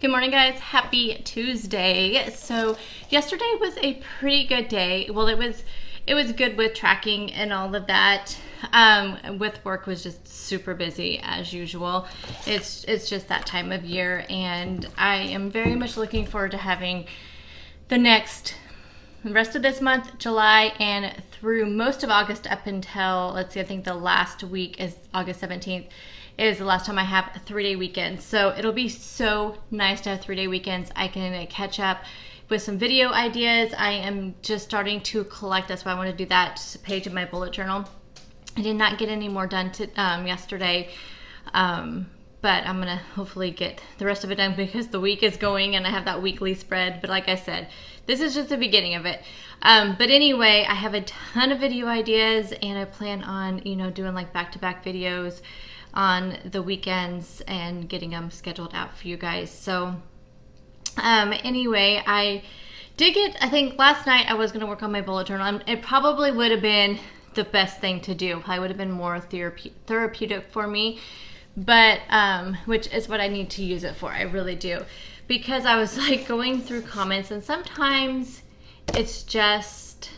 Good morning, guys. Happy Tuesday. So yesterday was a pretty good day. Well, it was good with tracking and all of that. With work was just super busy as usual. It's just that time of year, and I am very much looking forward to having the rest of this month, July, and through most of August up until, let's see, I think the last week is August 17th. Is the last time I have a 3-day weekend. So it'll be so nice to have 3-day weekends. I can catch up with some video ideas. I am just starting to collect. That's why I want to do that page of my bullet journal. I did not get any more done yesterday. But I'm going to hopefully get the rest of it done because the week is going and I have that weekly spread. But like I said, this is just the beginning of it. But anyway, I have a ton of video ideas and I plan on, doing like back-to-back videos on the weekends and getting them scheduled out for you guys. So anyway, I think last night I was going to work on my bullet journal. It probably would have been the best thing to do. Probably would have been more therapeutic for me, but which is what I need to use it for. I really do. Because I was like going through comments, and sometimes it's just,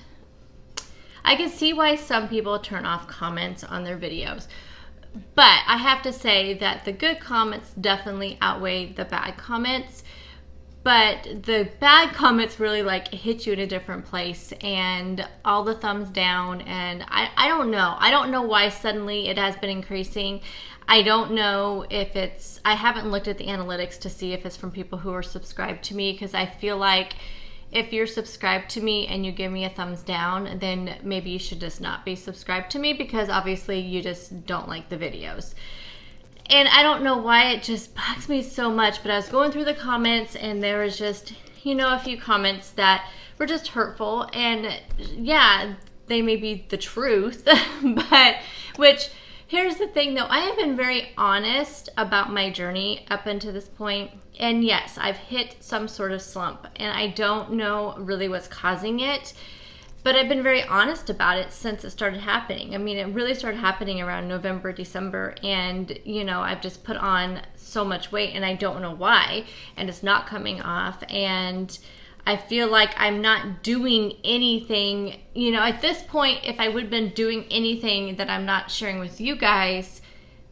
I can see why some people turn off comments on their videos. But I have to say that the good comments definitely outweigh the bad comments. But the bad comments really like hit you in a different place, and all the thumbs down. And I don't know. I don't know why suddenly it has been increasing. I don't know if I haven't looked at the analytics to see if it's from people who are subscribed to me, because I feel like if you're subscribed to me and you give me a thumbs down, then maybe you should just not be subscribed to me, because obviously you just don't like the videos. And I don't know why it just bugs me so much, but I was going through the comments and there was just, a few comments that were just hurtful. And yeah, they may be the truth, but here's the thing though, I have been very honest about my journey up until this point. And yes, I've hit some sort of slump and I don't know really what's causing it, but I've been very honest about it since it started happening. I mean, it really started happening around November, December, and I've just put on so much weight and I don't know why, and it's not coming off, and I feel like I'm not doing anything, at this point, if I would have been doing anything that I'm not sharing with you guys,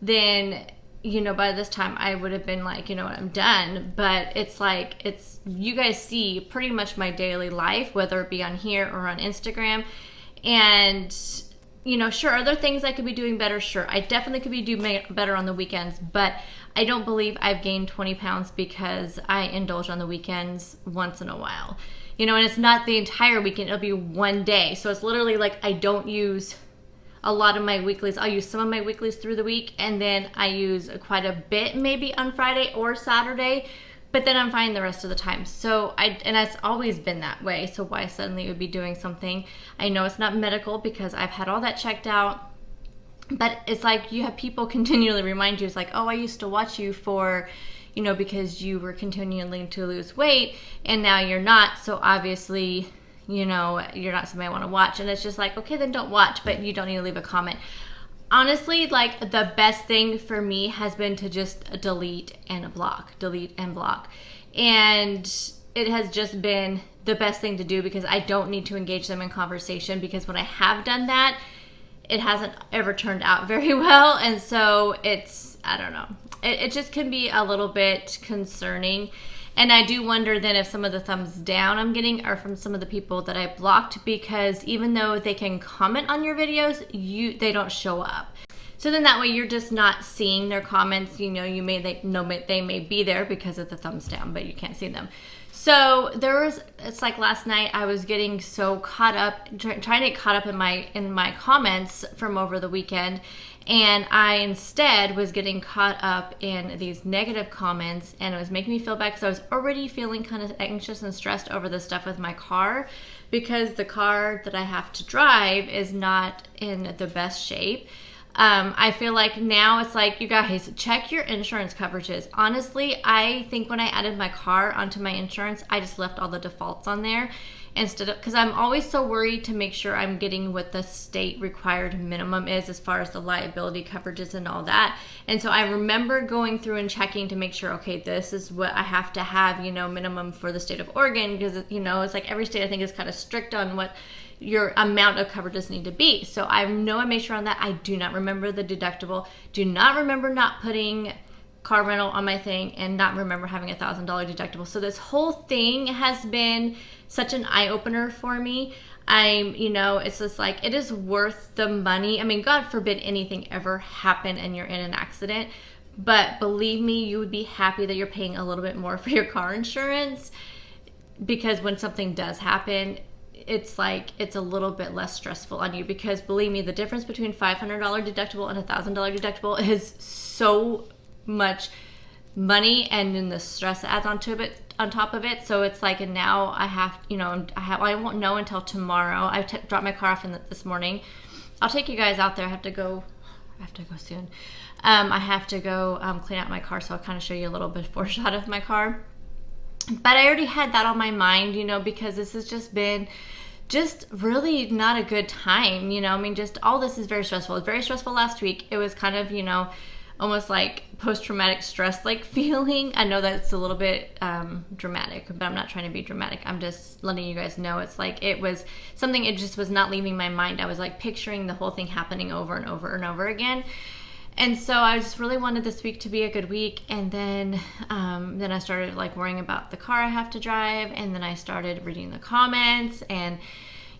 then, by this time I would have been like, I'm done. But it's like, you guys see pretty much my daily life, whether it be on here or on Instagram. And, sure, are there things I could be doing better? Sure. I definitely could be doing better on the weekends, but I don't believe I've gained 20 pounds because I indulge on the weekends once in a while. And it's not the entire weekend, it'll be one day. So it's literally like I don't use a lot of my weeklies. I'll use some of my weeklies through the week, and then I use quite a bit maybe on Friday or Saturday, but then I'm fine the rest of the time. So and it's always been that way. So why suddenly it would be doing something? I know it's not medical because I've had all that checked out. But it's like you have people continually remind you, it's like, oh, I used to watch you for, because you were continuing to lose weight and now you're not. So obviously, you're not somebody I want to watch. And it's just like, okay, then don't watch, but you don't need to leave a comment. Honestly, like the best thing for me has been to just delete and block. And it has just been the best thing to do because I don't need to engage them in conversation, because when I have done that, it hasn't ever turned out very well. And so I don't know. It just can be a little bit concerning. And I do wonder then if some of the thumbs down I'm getting are from some of the people that I blocked, because even though they can comment on your videos, they don't show up. So then that way you're just not seeing their comments. They may be there because of the thumbs down, but you can't see them. So it's like last night I was getting so caught up, trying to get caught up in my comments from over the weekend, and I instead was getting caught up in these negative comments, and it was making me feel bad because I was already feeling kind of anxious and stressed over the stuff with my car, because the car that I have to drive is not in the best shape. I feel like now it's like, you guys, check your insurance coverages. Honestly, I think when I added my car onto my insurance, I just left all the defaults on there instead of, because I'm always so worried to make sure I'm getting what the state required minimum is as far as the liability coverages and all that. And so I remember going through and checking to make sure, okay, this is what I have to have, you know, minimum for the state of Oregon, because, you know, it's like every state I think is kind of strict on what your amount of coverages need to be. So I know I made sure on that. I do not remember the deductible, do not remember not putting car rental on my thing, and not remember having $1,000 deductible. So this whole thing has been such an eye-opener for me. You know, it's just like, it is worth the money. I mean, God forbid anything ever happen and you're in an accident, but believe me, you would be happy that you're paying a little bit more for your car insurance, because when something does happen, it's like, it's a little bit less stressful on you, because believe me, the difference between $500 deductible and $1,000 deductible is so much money, and then the stress adds on top of it. So it's like, and now I have, you know, I won't know until tomorrow. I dropped my car off this morning. I'll take you guys out there. I have to go soon. I have to go clean out my car, so I'll kind of show you a little before shot of my car. But I already had that on my mind, you know, because this has just been really not a good time, you know. I mean, just all this is very stressful. It was very stressful last week. It was kind of, you know, almost like post-traumatic stress like feeling. I know that's a little bit dramatic, but I'm not trying to be dramatic. I'm just letting you guys know it's like, it was something, it just was not leaving my mind. I was like picturing the whole thing happening over and over and over again. And so I just really wanted this week to be a good week. And then I started like worrying about the car I have to drive. And then I started reading the comments, and,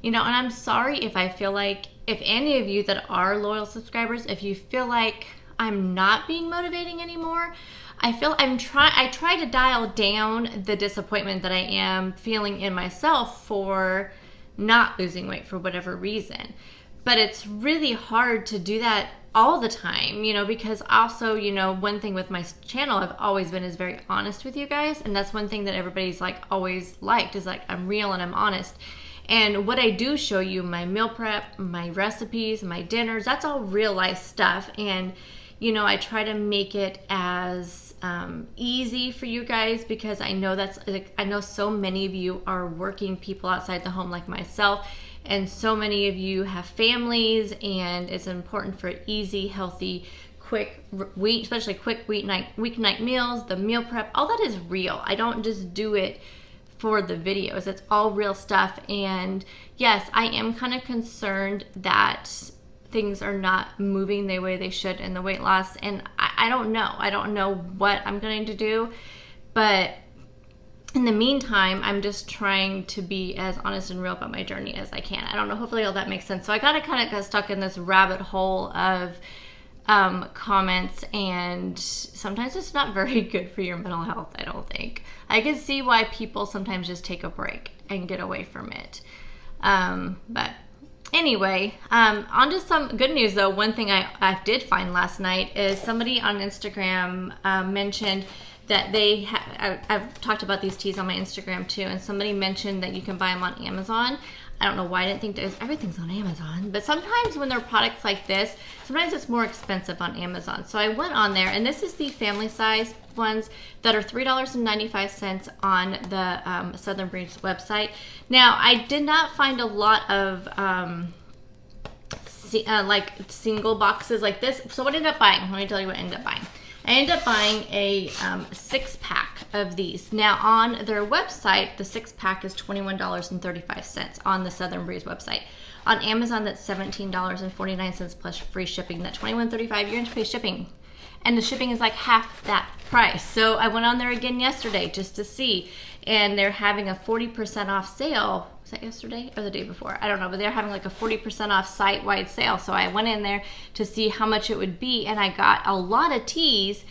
you know, and I'm sorry if I feel like, if any of you that are loyal subscribers, if you feel like I'm not being motivating anymore, I try to dial down the disappointment that I am feeling in myself for not losing weight for whatever reason. But it's really hard to do that all the time, you know, because also, you know, one thing with my channel I've always been is very honest with you guys. And that's one thing that everybody's like always liked, is like, I'm real and I'm honest. And what I do show you, my meal prep, my recipes, my dinners, that's all real life stuff. And, you know, I try to make it as easy for you guys, because I know I know so many of you are working people outside the home like myself. And so many of you have families, and it's important for easy, healthy, quick, especially quick weeknight meals, the meal prep, all that is real. I don't just do it for the videos. It's all real stuff. And yes, I am kind of concerned that things are not moving the way they should in the weight loss. And I don't know. I don't know what I'm going to do. But in the meantime, I'm just trying to be as honest and real about my journey as I can. I don't know, hopefully all that makes sense. So I kind of got stuck in this rabbit hole of comments, and sometimes it's not very good for your mental health, I don't think. I can see why people sometimes just take a break and get away from it. But anyway, on to some good news though. One thing I did find last night is somebody on Instagram mentioned that I've talked about these teas on my Instagram too, and somebody mentioned that you can buy them on Amazon. I don't know why I didn't think everything's on Amazon, but sometimes when they're products like this, sometimes it's more expensive on Amazon. So I went on there, and this is the family size ones that are $3.95 on the Southern Breeze website. Now, I did not find a lot of like single boxes like this. So what I ended up buying, let me tell you what I ended up buying. I ended up buying a 6-pack of these. Now on their website, the 6-pack is $21.35 on the Southern Breeze website. On Amazon, that's $17.49 plus free shipping. That $21.35, you're going to pay shipping. And the shipping is like half that price. So I went on there again yesterday just to see. And they're having a 40% off sale. Was that yesterday or the day before? I don't know, but they're having like a 40% off site-wide sale. So I went in there to see how much it would be, and I got a lot of teas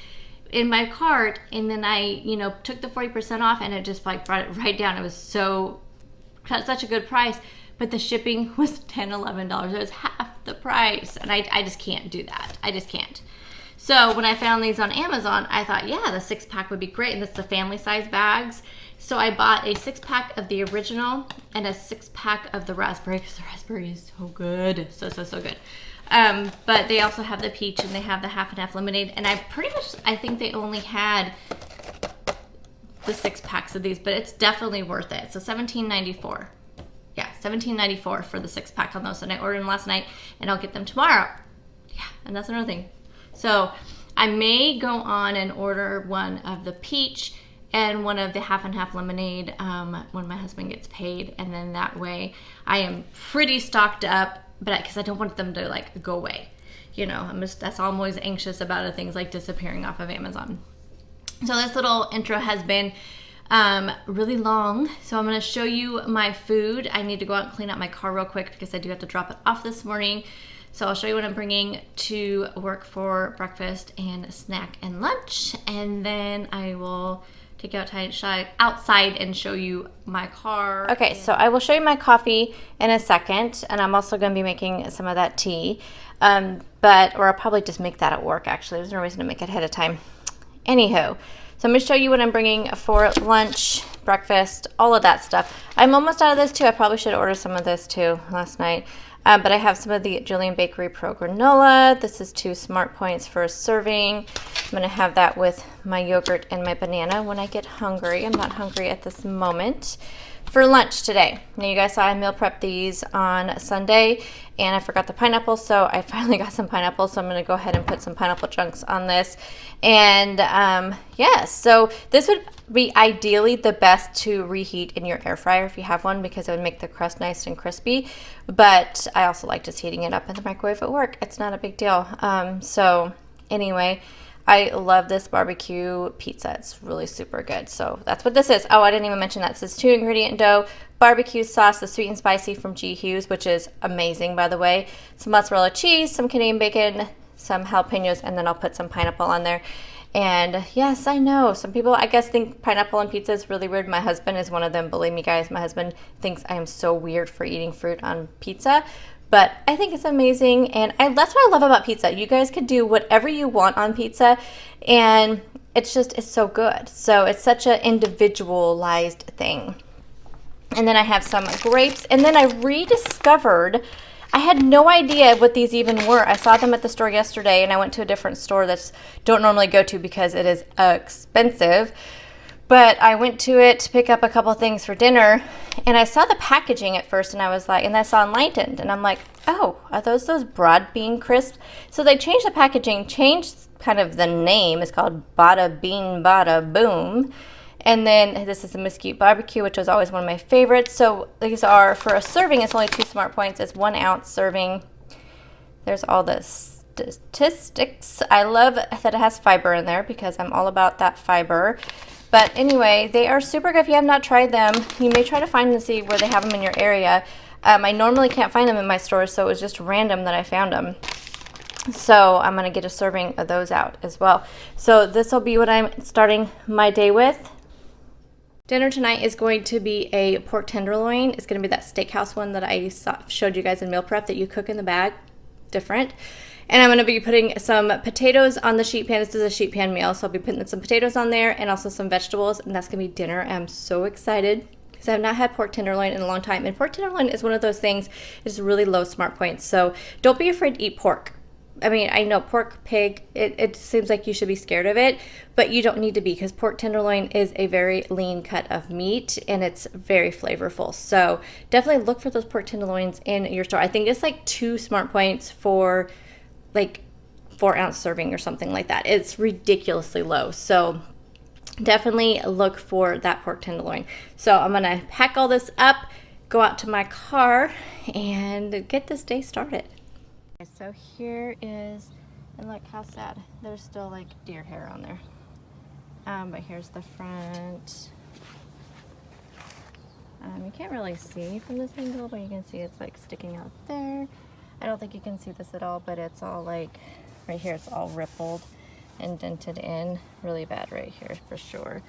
in my cart, and then I, you know, took the 40% off, and it just like brought it right down. It was such a good price, but the shipping was $10, $11. It was half the price, and I just can't do that. I just can't. So when I found these on Amazon, I thought, yeah, the 6-pack would be great, and that's the family size bags. So I bought a 6-pack of the original and a 6-pack of the raspberry, because the raspberry is so good. So good. But they also have the peach and they have the half and half lemonade. And I think they only had the 6 packs of these, but it's definitely worth it. So $17.94. Yeah, $17.94 for the 6 pack on those. And I ordered them last night and I'll get them tomorrow. Yeah, and that's another thing. So I may go on and order one of the peach and one of the half and half lemonade when my husband gets paid. And then that way I am pretty stocked up, but because I don't want them to like go away. You know, that's all I'm always anxious about, are things like disappearing off of Amazon. So this little intro has been really long. So I'm gonna show you my food. I need to go out and clean out my car real quick because I do have to drop it off this morning. So I'll show you what I'm bringing to work for breakfast and snack and lunch. And then I will take you outside and show you my car. Okay, so I will show you my coffee in a second. And I'm also gonna be making some of that tea. Or I'll probably just make that at work actually. There's no reason to make it ahead of time. Anywho, so I'm going to show you what I'm bringing for lunch, breakfast, all of that stuff. I'm almost out of this too. I probably should have ordered some of this too last night. But I have some of the Julian Bakery Pro Granola. This is 2 Smart Points for a serving. I'm going to have that with my yogurt and my banana when I get hungry. I'm not hungry at this moment. For lunch today, now you guys saw I meal prepped these on Sunday and I forgot the pineapple, so I finally got some pineapple, so I'm going to go ahead and put some pineapple chunks on this. And yeah, so this would be ideally the best to reheat in your air fryer if you have one, because it would make the crust nice and crispy. But I also like just heating it up in the microwave at work. It's not a big deal. So anyway, I love this barbecue pizza. It's really super good. So that's what this is. Oh, I didn't even mention that. This is 2-ingredient dough, barbecue sauce, the sweet and spicy from G. Hughes, which is amazing, by the way. Some mozzarella cheese, some Canadian bacon, some jalapenos, and then I'll put some pineapple on there. And yes, I know some people, I guess, think pineapple on pizza is really weird. My husband is one of them. Believe me, guys, my husband thinks I am so weird for eating fruit on pizza. But I think it's amazing, and that's what I love about pizza. You guys could do whatever you want on pizza, and it's so good. So it's such an individualized thing. And then I have some grapes, and then I rediscovered, I had no idea what these even were. I saw them at the store yesterday, and I went to a different store that don't normally go to because it is expensive. But I went to it to pick up a couple things for dinner, and I saw the packaging at first, and I was like, and I saw Enlightened, and I'm like, oh, are those broad bean crisps? So they changed the packaging, changed kind of the name. It's called Bada Bean Bada Boom. And then this is the Mesquite Barbecue, which was always one of my favorites. So these are, for a serving, it's only 2 Smart Points. It's 1 ounce serving. There's all the statistics. I love that it has fiber in there because I'm all about that fiber. But anyway, they are super good. If you have not tried them, you may try to find and see where they have them in your area. I normally can't find them in my stores, so it was just random that I found them. So I'm going to get a serving of those out as well. So this will be what I'm starting my day with. Dinner tonight is going to be a pork tenderloin. It's going to be that steakhouse one that I showed you guys in meal prep that you cook in the bag. Different. And I'm going to be putting some potatoes on the sheet pan. This is a sheet pan meal, so I'll be putting some potatoes on there and also some vegetables, and that's going to be dinner. I'm so excited because I've not had pork tenderloin in a long time. And pork tenderloin is one of those things, it's really low Smart Points. So don't be afraid to eat pork. I mean, I know pork, pig, it seems like you should be scared of it, but you don't need to be, because pork tenderloin is a very lean cut of meat and it's very flavorful. So definitely look for those pork tenderloins in your store. I think it's like 2 Smart Points for like 4 ounce serving or something like that. It's ridiculously low. So definitely look for that pork tenderloin. So I'm going to pack all this up, go out to my car, and get this day started. So here is, and look how sad. There's still like deer hair on there. But here's the front. You can't really see from this angle, but you can see it's like sticking out there. I don't think you can see this at all, but it's all like, right here, it's all rippled and dented in. Really bad right here for sure.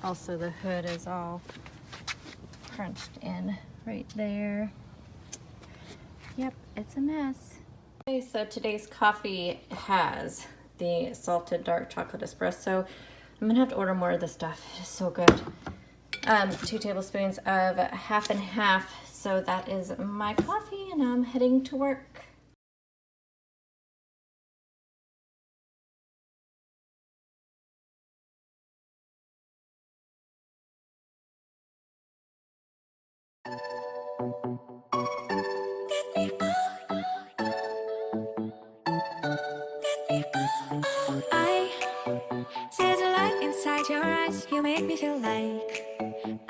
Also the hood is all crunched in right there. Yep, it's a mess. Okay, so today's coffee has the salted dark chocolate espresso. I'm gonna have to order more of this stuff. It is so good. 2 tablespoons of half and half So that is my coffee, and I'm heading to work. I see the light inside your eyes. You make me feel like